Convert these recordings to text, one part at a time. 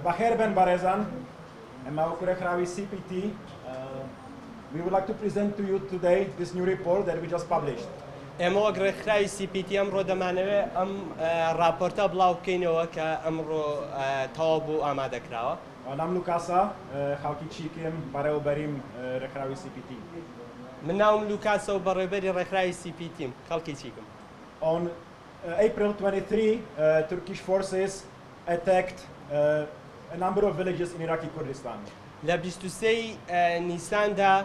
Baher Ben Barezan and Maukurekhrawi CPT, we would like to present to you today this new report that we just published. ئێمە وەک ڕێکخراوی CPT ئەمڕۆ دەمانەوێت ئەم راپۆرتە بڵاو بکەینەوە کە ئەمڕۆ تەواو بوو ئامادەکراوە. Nam Lukasa, Halki Chikim, Bareo Berim, Rekhrawi CPT. من ناوم لوکاسە و بەڕێوەبەری ڕێکخراوی CPT خەڵکی چیکم. On April 23, Turkish forces attacked a number of villages in Iraqi Kurdistan. لە 23 نیساندا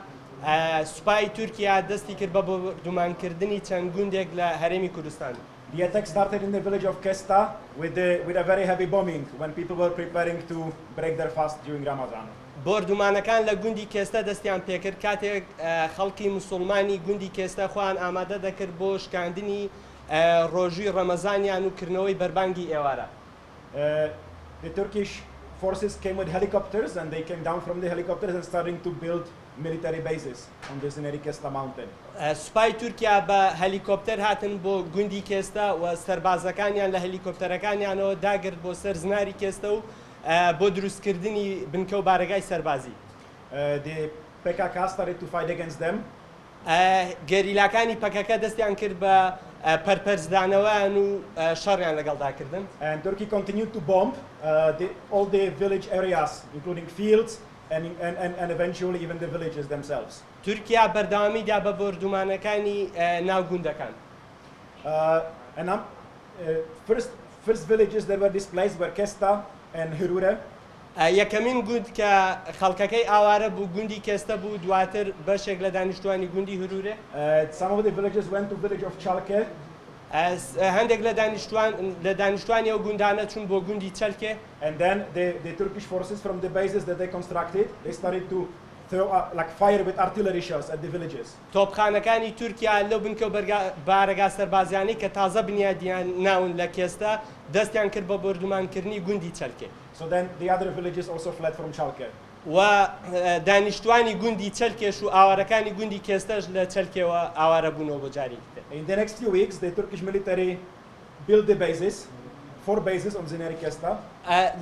سوپای تورکیا دەستی کرد بە بەردومانکردنی چەند گوندێک لە هەرێمی کوردستان. The attack started in the village of Kesta with a very heavy bombing when people were preparing to break their fast during Ramadan. بۆردومانەکان لە گوندی کێستە دەستیان پێکرد کاتێک خەڵکی موسڵمانی گوندی کێستە خۆیان ئامادە دەکرد بۆ شکاندنی ڕۆژووی ڕەمەزانیان و کردنەوەی بەربانگی ئێوارە. The Turkish forces came with helicopters and they came down from the helicopters and starting to build military bases on the Zineri Kesta mountain. سوپای تورکیا بە هەلیکۆپتەر هاتن بۆ گوندی کێستە و سەربازەکانیان لە هەلیکۆپتەرەکانیانەوە داگرت بۆ سەر زناری کێستە و بۆ دروستکردنی بنکە و بارگای سەربازی. The PKK started to fight against them. گەریلاکانی پەکەکە دەستیان کرد بە پەرپەرزدانەوەیان و شەڕیان لەگەڵداکردن. And Turkey continued to bomb all the village areas, including fields and eventually even the villages themselves. تورکیا بەردەوامیدا بە بۆردومانەکانی ناوگوندەکان. And first villages that were displaced were Kesta and Hirure. یەکەمین گوند کە خەڵکەکەی ئاوارە بوو گوندی کێستە بوو دواتر بەشێک لە دانیشتوانی گوندی هورورێ. Some of the villages went to village of Chalke. هەندێک لە دانیشتوانی ئەو گوندانە چوون بۆ گوندی چەلکێ. And then the Turkish forces from the bases that they constructed, they started to throw like fire with artillery shells at the villages. تۆپخانەکانی تورکیا لەو بنکە و بارەگا سەربازیانی کە تازە بنیادیان ناون لە کێستە دەستیان کرد بە بۆردومانکردنی گوندی چەلکێ. So then the other villages also fled from Chalke. و دانیشتوانی گوندی چەلکێش و ئاوارەکانی گوندی کێستەش لە چەلکێەوە ئاوارە بوونەوە بۆ جاری تر. In the next few weeks, the Turkish military built the bases, 4 bases on Zineri Kesta.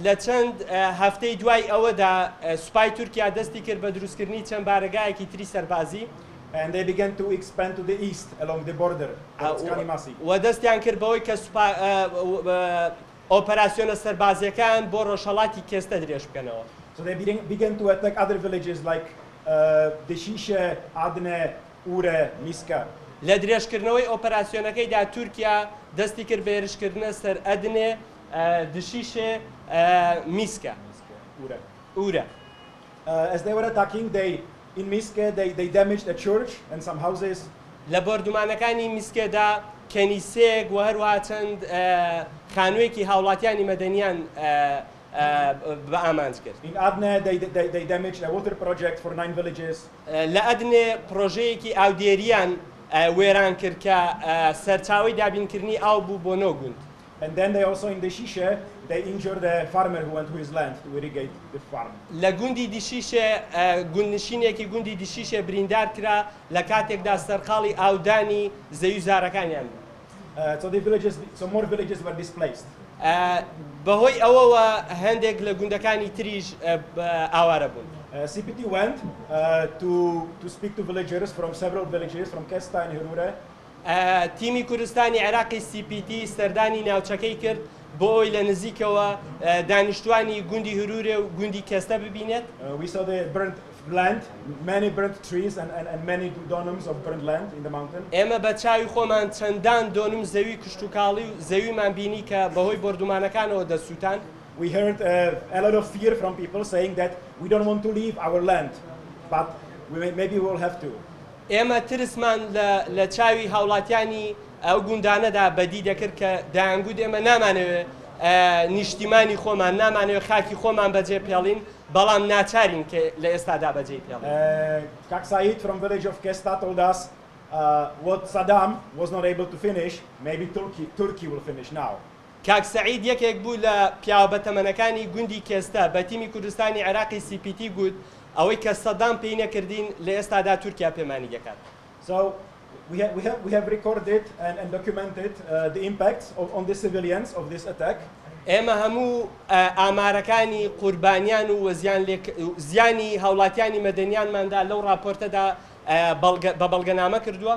لە چەند هەفتەی دوای ئەوەدا سوپای تورکیا دەستی کرد بە دروستکردنی چەند بارگایەکی تری سەربازی. And they began to expand to the east along the border towards Kanimasi. و دەستیان کرد بەوەی کە ئۆپەراسیۆنە سەربازیەکان بۆ ڕۆژهەڵاتی کێستە درێژ بکەنەوە. So they began to attack other villages like Deshishe, Adne, Ure, Miska. لە درێژکردنەوەی ئۆپەراسیۆنەکەیدا تورکیا دەستی کرد بە هێرشکردنە سەر ئەدنێ، دشیشێ، میسکە، ئورە. As they were attacking, in Miske, they damaged a church and some houses. لە بۆردومانەکانی میسکێدا کەنیسەیەک و هەروەها چەند خانوویەکی هاوڵاتیانی مەدەنیان بە ئامانج کرد. In Adne, they damaged a water project for 9 villages. لە ئەدنێ پرۆژەیەکی ئاودێریان وێران کرد کە سەرچاوی دابینکردنی ئاو بوو بۆ 9 گوند. And then they also in Deshishe, they injured a farmer who went to his land to irrigate the farm. لە گوندی دیشیشێ گوندنشینێکی گوندی دیشیشێ بریندار کرا لە کاتێکدا سەرقاڵی ئاودانی زەوی زارەکانیان بوو. So more villages were displaced. بەهۆی ئەوەوە هەندێک لە گوندەکانی تریش ئاوارە بوون. CPT went to speak to villagers from several villages from Kesta and Hirure. تیمی کوردستانی عێراقی CPT سەردانی ناوچەکەی کرد بۆ ئەوی لە نزیکەوە دانیشتوانی گوندی هورورێ و گوندی کێستە ببینێت. We saw the burnt land, many burnt trees and many donums of burnt land in the mountain. ئێمە بە چاوی خۆمان چەندان دۆنم زەوی کشتوکاڵی و زەویمان بینی کە بەهۆی بۆردومانەکانەوە دەسووتان. We heard a lot of fear from people saying that we don't want to leave our land, but maybe we will have to. ئێمە ترسمان لە چاوی هاوڵاتیانی ئەو گوندانەدا بەدی دەکرد کە دایانگوود ئێمە نامانەوێت نیشتیمانی خۆمان نامانەوێت خاکی خۆمان بەجێ پێڵین بەڵام ناچارین کە لە ئێستادا بەجێ پێڵین. Kak Said from village of Kesta told us what Saddam was not able to finish, maybe Turkey will finish now. کاک سەعید یەکێک بوو لە پیاوە بەتەمەنەکانی گوندی کێستە بە تیمی کوردستانی عێراقی CPT گوت ئەوەی کە سەدام پێی نەکردین لە ئێستادا تورکیا پێمانی دەکات. So we have recorded and documented the impacts on the civilians of this attack. ئێمە هەموو ئامارەکانی قوربانیان و زیانی هاوڵاتیانی مەدەنیانماندا لەو راپۆرتەدا بە بەڵگەنامە کردووە.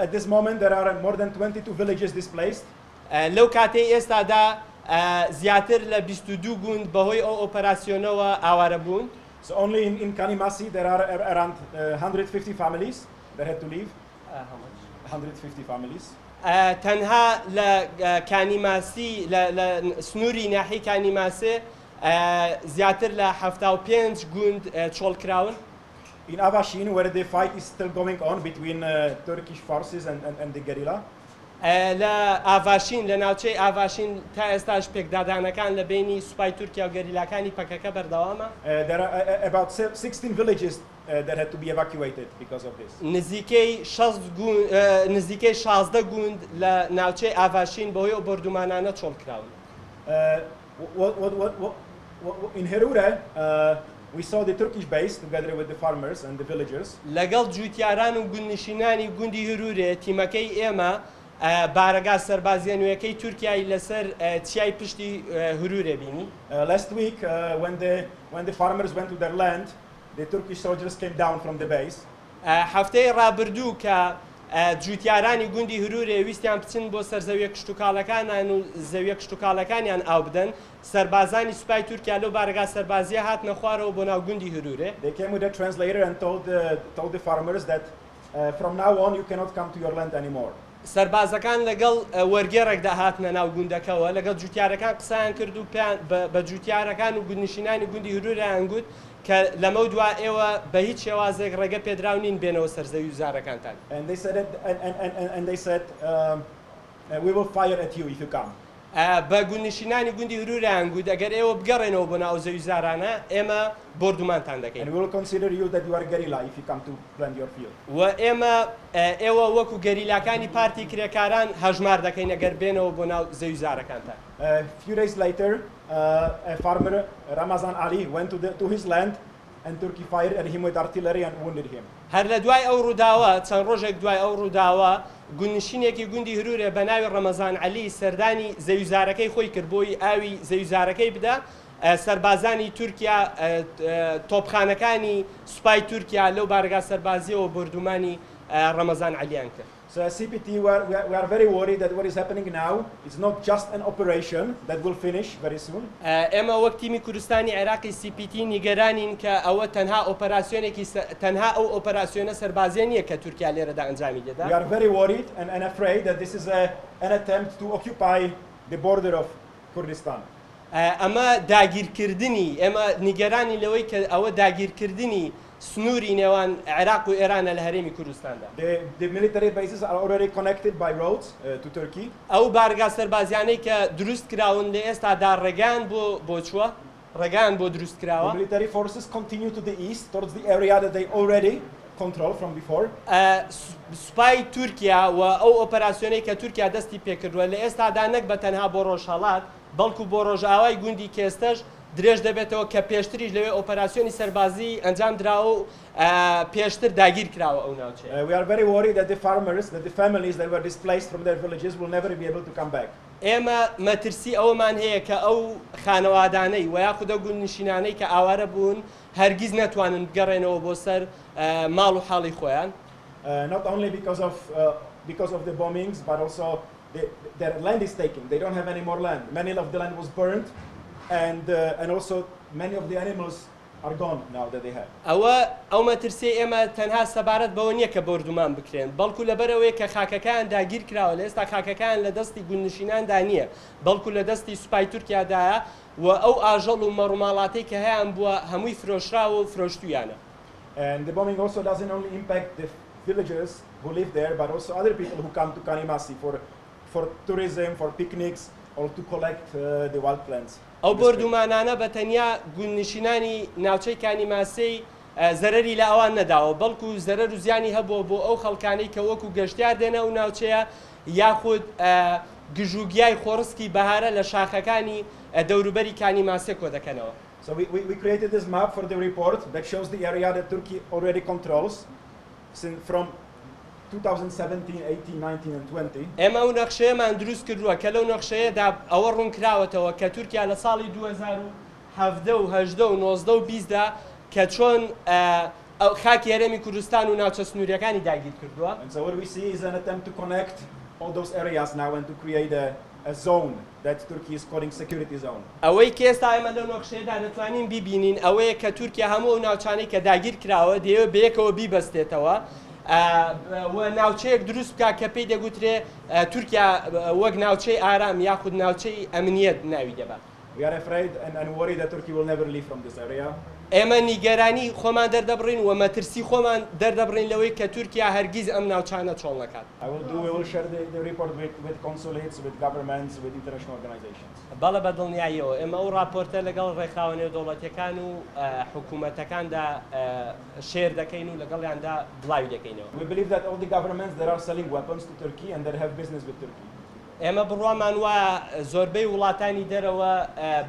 At this moment, there are more than 22 villages displaced. لەو کاتەی ئێستادا زیاتر لە 22 گوند بەهۆی ئەو ئۆپەراسیۆنەوە ئاوارە بوون. So only in Kanimasi, there are around 150 families that had to leave. 150 families. تەنها لە کانیماسی لە سنووری ناحی کانیماسێ زیاتر لە 75 گوند چۆڵکراون. In Avashin, where the fight is still going on between Turkish forces and the guerrilla. لە ئاڤاشین لە ناوچەی ئاڤاشین تا ئێستاش پێکدادانەکان لە بینی سوپای تورکیا و گەریلاکانی پەکەکە بەردەوامە. There are about 16 villages that had to be evacuated because of this. نزیکەی 16 گوند لە ناوچەی ئاڤاشین بەهۆی ئەو بەردومانانە چۆڵکراون. In Herure, we saw the Turkish base together with the farmers and the villagers. لەگەڵ جووتیاران و گوندنشینانی گوندی هەرورێ تیمەکەی ئێمە بارەگا سەربازیە نوێیەکەی تورکیای لەسەر چیای پشتی هەرورێ بینی. Last week, when the farmers went to their land, the Turkish soldiers came down from the base. هەفتەی ڕابردوو کە جووتیارانی گوندی هەرورێ ویستیان بچن بۆ سەر زەویە کشتتوکاڵەکانیان و زەویە کشتتوکاڵەکانیان ئاو بدەن سەربازانی سوپای تورکیا لەو بارەگا سەربازیە هاتنە خوارەوە بۆ ناو گوندی هەرورێ. They came with a translator and told the farmers that from now on you cannot come to your land anymore. سەربازەکان لەگەڵ وەرگێڕێکدا هاتنە ناو گوندەکەەوە لەگەڵ جووتیارەکان قسەیان کرد و بە جووتیارەکان و گوندنشینانی گوندی هەرورەیان گوت کە لەمە دوا ئێوە بە هیچ شێوازێک ڕێگە پێدراو نین بێنەوە سەرزەوی وزارەکانتان. And they said we will fire at you if you come. بە گوندنشینانی گوندی هەرورەیان گوت ئەگەر ئێوە بگەڕێنەوە بۆ ناو زەوی وزارانە ئێمە بردومانتان دەکەین. And we will consider you that you are guerrilla if you come to plant your field. و ئێوە وەکو گەریلاکانی پارتی کرێکاران هەژمار دەکەین ئەگەر بێنەوە بۆ ناو زەوی وزارەکانتان. Few days later, a farmer, Ramazan Ali, went to his land and Turkey fired at him with artillery and wounded him. هەر لە دوای ئەو ڕووداوە چەند ڕۆژێک دوای ئەو ڕووداوە گوندنشینێکی گوندی هەرورێ بە ناوی ڕەمەزان عەلی سەردانی زەویزارەکەی خۆی کرد بۆی ئاوی زەویزارەکەی بدە سەربازانی تورکیا تۆپخانەکانی سوپای تورکیا لەو بارگا سەربازیەوە بردومانی ڕەمەزان عەلیان کرد. So as CPT, we are very worried that what is happening now is not just an operation that will finish very soon. ئێمە وەک تیمی کوردستانی عێراقی CPT نیگەرانین کە ئەوە تەنها ئەو ئۆپەراسیۆنە سەربازیە نییە کە تورکیا لێرەدا ئەنجامی دەدا. We are very worried and afraid that this is an attempt to occupy the border of Kurdistan. ئەمە داگیرکردنی ئێمە نیگەرانی لەوەی کە ئەوە داگیرکردنی سنووری نێوان عێراق و ئێرانە لە هەرێمی کوردستاندا. The military bases are already connected by roads to Turkey. ئەو بارگا سەربازیانەی کە دروست کراون لە ئێستادا ڕێگان بۆ چووە ڕێگان بۆ دروست کراوە. The military forces continue to the east towards the area that they already control from before. سوپای تورکیا و ئەو ئۆپەراسیۆنەی کە تورکیا دەستی پێکردووە لە ئێستادا نەک بە تەنها بۆ ڕۆژهەڵات بەڵکو بۆ ڕۆژئاوای گوندی کێستەش درێژ دەبێتەوە کە پێشتریش لەوێ ئۆپەراسیۆنی سەربازی ئەنجام دراوە و پێشتر داگیر کراوە ئەو ناوچەیە. We are very worried that the farmers, that the families that were displaced from their villages will never be able to come back. ئێمە مەترسی ئەومان هەیە کە ئەو خانەوادانەی و یاخودە گوندنشینانەی کە ئاوارە بوون هەرگیز نەتوانن بگەڕێنەوە بۆ سەر ماڵ و حاڵی خۆیان. Not only because of the bombings, but also their land is taken. They don't have any more land. Many of the land was burned, and also many of the animals are gone now that they have. ئەو مەترسی ئێمە تەنها سەبارەت بەوە نییە کە بردومان بکرێن بەڵکو لەبەرەوەی کە خاکەکان داگیر کراوە لە ئێستا خاکەکان لە دەستی گوندنشیناندا نییە بەڵکو لە دەستی سوپای تورکیادایە و ئەو ئاژەڵ و مەڕووماڵاتەی کە هەیەیان بووە هەمووی فرۆشراوە و فرۆشتویانە. And the bombing also doesn't only impact the villagers who live there, but also other people who come to Kanimasi for tourism, for picnics, or to collect the wild plants. ئەو بردومانانە بە تەنیا گوندنشینانی ناوچەی کانیماسەی زەرەری لە ئەوان نەداوە بەڵکو زەرەر و زیانی هەبووە بۆ ئەو خەڵکانەی کە وەکو گەشتیار دێنە و ناوچەیە یاخود گژوگیای خۆڕسکی بەهارە لە شاخەکانی دەوروبەری کانیماسێ کۆ دەکەنەوە. So we created this map for the report that shows the area that Turkey already controls from 2017, 18, 19 and 20. ئێمە ئەو نەخشەیەمان دروست کردووە کە لەو نەخشەیەدا ئەوە ڕوونکراوەتەوە کە تورکیا لە ساڵی 2017 و 18 و 19 و 20دا کە چۆن خاکی هەرێمی کوردستان و ناوچە سنووریەکانی داگیر کردووە. And so what we see is an attempt to connect all those areas now and to create a zone that Turkey is calling security zone. ئەوەی کە ئێستا ئێمە لەو نەخشەیەدا دەتوانین بیبینین ئەوەیە کە تورکیا هەموو ئەو ناوچانەی کە داگیر کراوە دەیەوێت بەیەکەوە بیبەستێتەوە و ناوچەیەک دروست بکە کە پێی دەگوترێ تورکیا وەک ناوچەی ئارام یاخود ناوچەی ئەمنیەت ناوی دەبات. We are afraid and worried that Turkey will never leave from this area. ئێمە نیگەرانی خۆمان دەردەبڕین و مەترسی خۆمان دەردەبڕین لەوەی کە تورکیا هەرگیز ئەم ناوچانە چۆڵ نەکات. We will share the report with consulates, with governments, with international organizations. بەڵێ بە دڵنیاییەوە ئێمە ئەو راپۆرتە لەگەڵ ڕێکخاوەنێ دەوڵەتیەکان و حکوومەتەکاندا شێر دەکەین و لەگەڵیاندا بڵاوی دەکەینەوە. We believe that all the governments that are selling weapons to Turkey and that have business with Turkey. ئێمە بڕوامان وایە زۆربەی وڵاتانی دەرەوە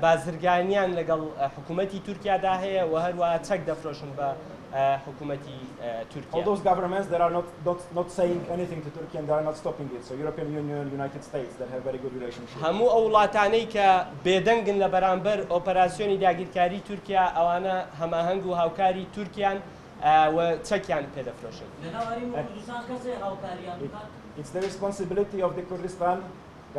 بازرگانیان لەگەڵ حکوومەتی تورکیادا هەیە و هەروە چەک دەفرۆشن بە حکوومەتی تورکیا. All those governments that are not saying anything to Turkey and they are not stopping it. So European Union, United States that have very good relationships. هەموو ئەو وڵاتانەی کە بێدەنگن لە بەرامبەر ئۆپەراسیۆنی داگیرکاری تورکیا ئەوانە هەماهەنگ و هاوکاری تورکیان و چەکیان پێدەفرۆشن. It's the responsibility of the Kurdistan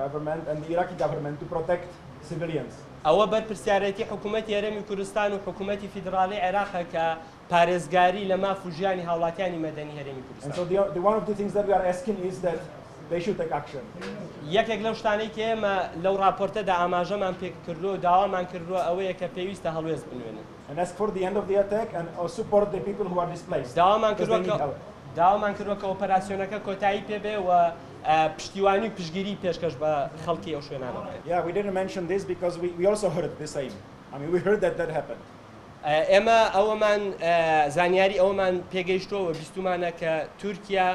government and the Iraqi government to protect civilians. ئەوە بەرپرسیارەتی حکوومەتی هەرێمی کوردستان و حکوومەتی فیدراڵی عێراقە کە پارێزگاری لە ماف و ژیانی هاوڵاتیانی مەدەنی هەرێمی And کوردستان. so one of the things that we are asking is that they should take action. یەکێک لەو شتانەی کە ئێمە لەو راپۆرتەدا ئاماژەمان پێ کردووە و داوامان کردووە ئەوەیە کە پێویستە هەڵوێست بنوێنن. And ask for the end of the attack and support the people who are displaced. داوامان کردووە کە ئۆپەراسیۆنەکە کۆتایی پێبێ و پشتیوانی و پشگیری پێشکەش بە خەڵکی ئەو شوێنانە بکەن. Yeah, we didn't mention this because we also heard the same. I mean, we heard that happened. ئێمە ئەوەمان زانیاری ئەوەمان پێگەیشتەوە بیستمانە کە تورکیا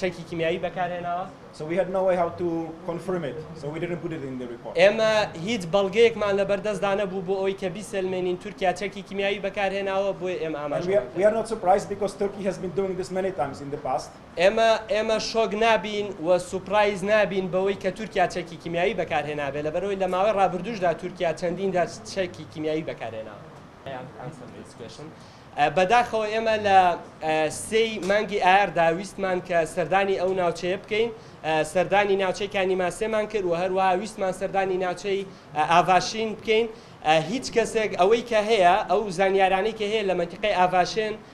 چەکی کیمیایی بەکارهێناوە. So we had no way how to confirm it. So we didn't put it in the report. ئێمە هیچ بەڵگەیەکمان لە بەردەستدا نەبوو بۆ ئەوەی کە بیسەلمێنین تورکیا چەکی کیمیایی بەکارهێناوە بۆی ئێمە ئاماژە. We are not surprised because Turkey has been doing this many times in the past. ئێمە شۆک نابین و سوپرایز نابین بەوەی کە تورکیا چەکی کیمیایی بەکارهێنابێت لەبەرەوەی لە ماوەی ڕابردووشدا تورکیا چەندیندا چەکی کیمیایی بەکارهێناوە. بەداخەوە ئێمە لە سێی مانگی ئایاردا ویستمان کە سەردانی ئەو ناوچەیە بکەین سەردانی ناوچەی ماسێمان کرد و هەروەها ویستمان سەردانی ناوچەی ئاڤاشین بکەین هیچ کەسێک ئەوەی کە هەیە ئەو زانیارانەی کە هەیە لە منتیقەی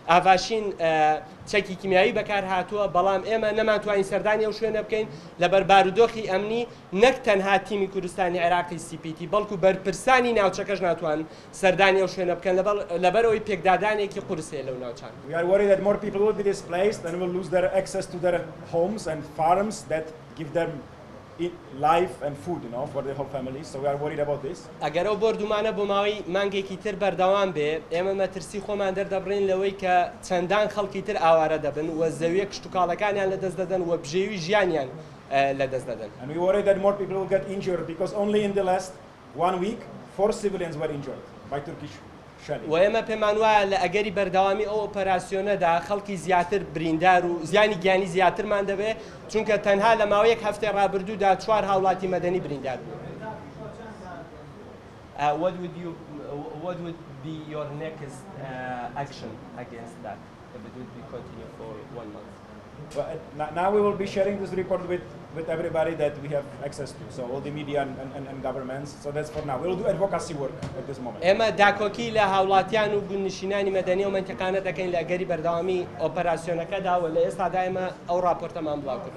ئاڤاشین چەکی کیمیایی بەکار هاتووە بەڵام ئێمە نەماتوانین سەردانی ئەو شوێنە بکەین لەبەر بارودۆخی ئەمنی نەک تەنها تیمی کوردستانی عێراقی CPT بەڵکو بەرپرسانی ناوچەکەش ناتوان سەردانی ئەو شوێنە بکەن لەبەرەوەی پێکدادانێکی قورس هەیە لەو ناوچان. We are worried that more people will be displaced and will lose their access to their homes and farms that give them life and food, for their whole family. So we are worried about this. ئەگەر ئەو بردومانە بۆ ماوەی مانگێکی تر بەردەوام بێ ئێمە مەترسی خۆمان دەردەبڕین لەوەی کە چەندان خەڵکی تر ئاوارە دەبن و زەویە کشت و کاڵەکانیان لەدەست دەدەن و بژێوی ژیانیان لەدەست دەدەن. And we worry that more people will get injured because only in the last 1 week 4 civilians were injured by Turkish shelling. و ئێمە پێمان وایە لە ئەگەری بەردەوامی ئەو ئۆپەراسیۆنەدا خەڵکی زیاتر بریندار و زیانی گیانی زیاترمان دەبێت چونکە تەنها لە ماوەیەک هەفتەی ڕابردوودا 4 هاوڵاتی مەدەنی بریندار بوون. What would be your next action against that if it would be continue for 1 month? Well, now we will be sharing this report with everybody that we have access to, so all the media and governments. So that's for now. We will do advocacy work at this moment. ئێمە داکۆکی لە هاوڵاتیان و گونشینانی مەدەنی و منتیقانە دەکەین لە ئەگەری بەردەوامی ئۆپەراسیۆنەکەدا و لە ئێستادا ئێمە ئەو راپۆرتەمان بڵاو کردووە.